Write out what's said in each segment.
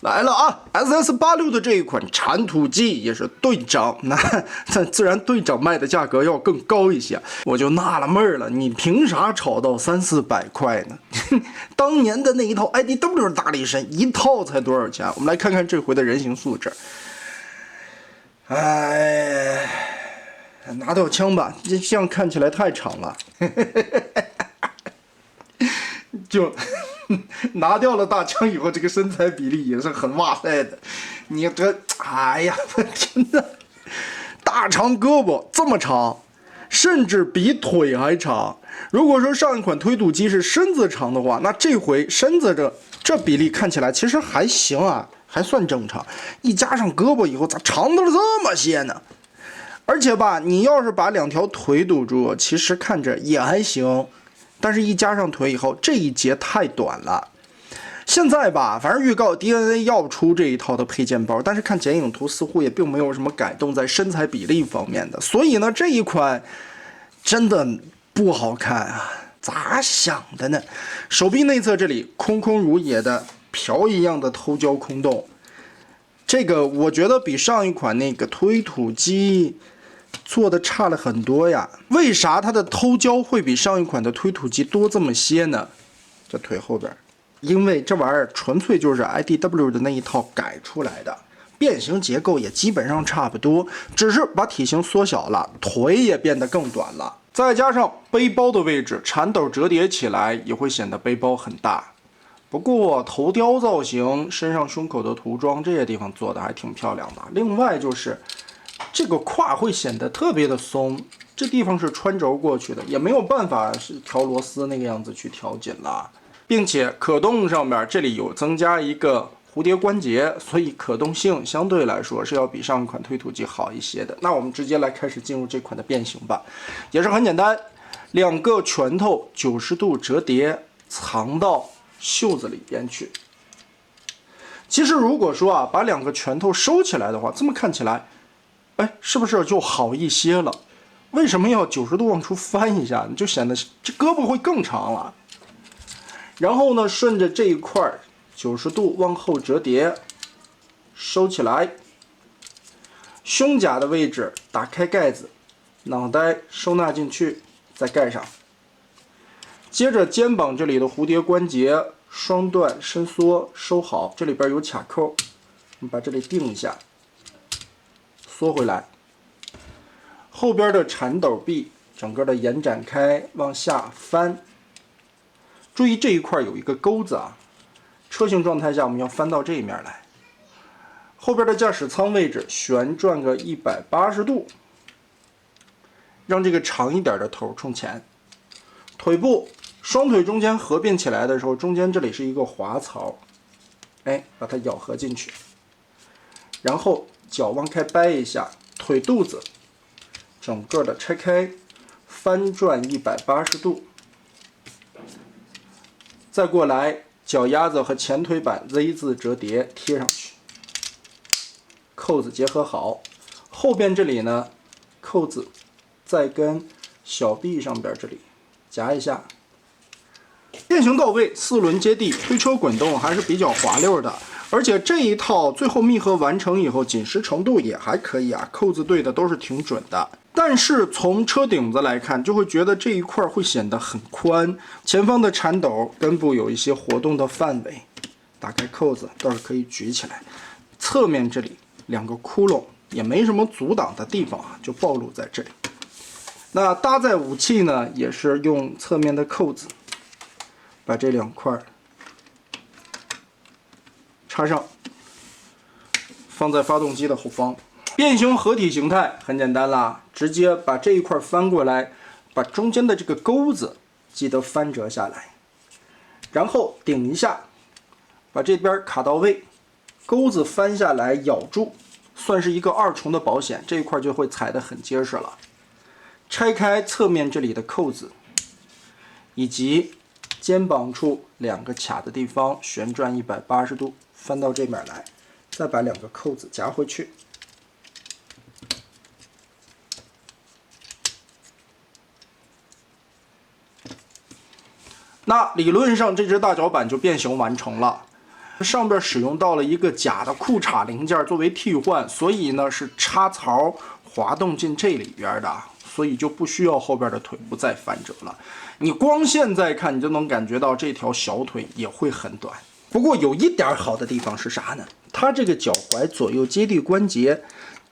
来了啊 ！SS86的这一款铲土机也是队长，那自然队长卖的价格要更高一些。我就纳了闷了，你凭啥炒到300-400块呢？当年的那一套 IDW 大力神一套才多少钱？我们来看看这回的人形素质。哎，拿掉枪吧，这样看起来太长了。就拿掉了大枪以后，这个身材比例也是很哇塞的。你这，哎呀，我天哪！大长胳膊这么长，甚至比腿还长。如果说上一款推土机是身子长的话，那这回身子这比例看起来其实还行啊，还算正常。一加上胳膊以后，咋长到了这么些呢？而且吧，你要是把2条腿堵住，其实看着也还行。但是，一加上腿以后，这一节太短了。现在吧，反正预告 DNA 要出这一套的配件包，但是看剪影图似乎也并没有什么改动在身材比例方面的，所以呢，这一款真的不好看啊！咋想的呢？手臂内侧这里空空如也的瓢一样的偷胶空洞，这个我觉得比上一款那个推土机做的差了很多呀。为啥它的偷胶会比上一款的推土机多这么些呢？这腿后边，因为这玩意儿纯粹就是 IDW 的那一套改出来的，变形结构也基本上差不多，只是把体型缩小了，腿也变得更短了。再加上背包的位置，铲斗折叠起来也会显得背包很大。不过头雕造型、身上胸口的涂装这些地方做的还挺漂亮的。另外就是这个胯会显得特别的松，这地方是穿轴过去的，也没有办法是调螺丝那个样子去调紧了。并且可动上面这里有增加一个蝴蝶关节，所以可动性相对来说是要比上一款推土机好一些的。那我们直接来开始进入这款的变形吧，也是很简单，2个拳头90度折叠藏到袖子里边去。其实如果说啊，把2个拳头收起来的话，这么看起来，哎，是不是就好一些了？为什么要90度往出翻一下？你就显得这胳膊会更长了。然后呢，顺着这一块90度往后折叠，收起来。胸甲的位置打开盖子，脑袋收纳进去，再盖上。接着肩膀这里的蝴蝶关节双段伸缩收好，这里边有卡扣，我们把这里定一下，缩回来。后边的铲斗臂整个的延展开，往下翻。注意这一块有一个钩子啊，车型状态下我们要翻到这一面来。后边的驾驶舱位置旋转个180度，让这个长一点的头冲前。腿部双腿中间合并起来的时候，中间这里是一个滑槽，哎，把它咬合进去。然后脚往开掰一下，腿肚子整个的拆开，翻转180度。再过来，脚丫子和前腿板 Z 字折叠贴上去，扣子结合好。后边这里呢，扣子再跟小臂上边这里夹一下。变形到位，4轮接地，推车滚动还是比较滑溜的。而且这一套最后密合完成以后，紧实程度也还可以啊，扣子对的都是挺准的。但是从车顶子来看，就会觉得这一块会显得很宽，前方的铲斗根部有一些活动的范围。打开扣子倒是可以举起来，侧面这里2个窟窿也没什么阻挡的地方啊，就暴露在这里。那搭载武器呢，也是用侧面的扣子把这2块插上，放在发动机的后方。变形合体形态很简单啦，直接把这一块翻过来，把中间的这个钩子记得翻折下来，然后顶一下，把这边卡到位，钩子翻下来咬住，算是一个2重的保险，这一块就会踩得很结实了。拆开侧面这里的扣子，以及肩膀处2个卡的地方，旋转180度翻到这面来，再把2个扣子夹回去。那理论上这只大脚板就变形完成了。上边使用到了一个假的裤衩零件作为替换，所以呢是插槽滑动进这里边的，所以就不需要后边的腿部再翻折了。你光现在看，你就能感觉到这条小腿也会很短。不过有一点好的地方是啥呢？它这个脚踝左右接地关节，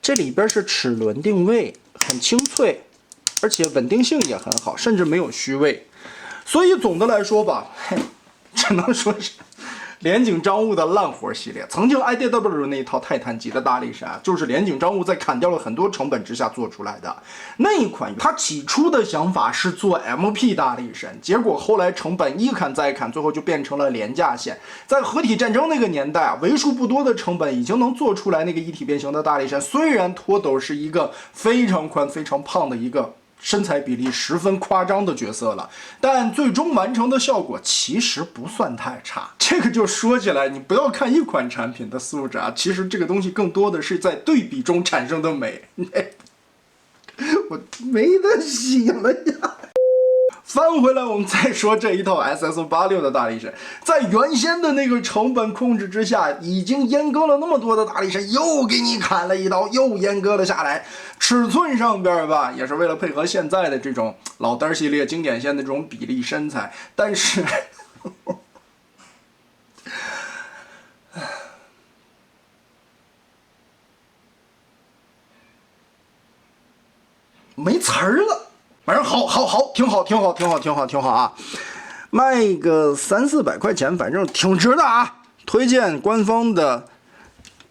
这里边是齿轮定位，很清脆，而且稳定性也很好，甚至没有虚位。所以总的来说吧，只能说是联景商务的烂活系列。曾经 IDW 那一套泰坦级的大力神啊，就是联景商务在砍掉了很多成本之下做出来的那一款。它起初的想法是做 MP 大力神，结果后来成本一砍再砍，最后就变成了廉价线。在合体战争那个年代啊，为数不多的成本已经能做出来那个一体变形的大力神。虽然脱斗是一个非常宽非常胖的一个身材比例十分夸张的角色了，但最终完成的效果其实不算太差。这个就说起来，你不要看一款产品的素质啊，其实这个东西更多的是在对比中产生的美。我没得洗了呀。翻回来，我们再说这一套 SS86 的大力神，在原先的那个成本控制之下，已经阉割了那么多的大力神，又给你砍了一刀，又阉割了下来。尺寸上边吧，也是为了配合现在的这种老单系列经典线的这种比例身材，但是没词儿了。反正好，挺好啊，卖个300-400块钱，反正挺值的啊！推荐官方的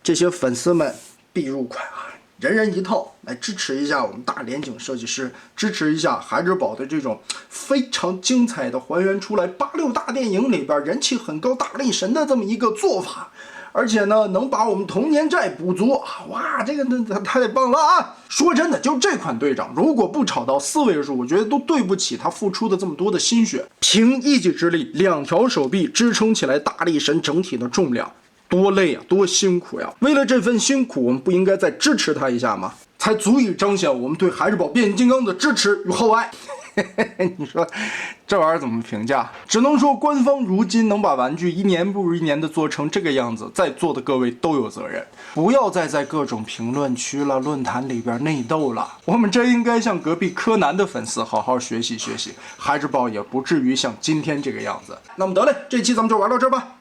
这些粉丝们必入款啊，人人一套，来支持一下我们大联景设计师，支持一下孩之宝的这种非常精彩的还原出来86大电影里边人气很高大力神的这么一个做法。而且呢，能把我们童年债补足，哇，这个太棒了啊！说真的，就这款队长，如果不炒到4位数，我觉得都对不起他付出的这么多的心血。凭一己之力，2条手臂支撑起来大力神整体的重量，多累啊，多辛苦呀！为了这份辛苦，我们不应该再支持他一下吗？才足以彰显我们对孩之宝变形金刚的支持与厚爱。你说这玩意儿怎么评价？只能说官方如今能把玩具一年不如一年的做成这个样子，在座的各位都有责任。不要再在各种评论区了、论坛里边内斗了。我们真应该向隔壁柯南的粉丝好好学习学习，孩之宝也不至于像今天这个样子。那么得嘞，这期咱们就玩到这儿吧。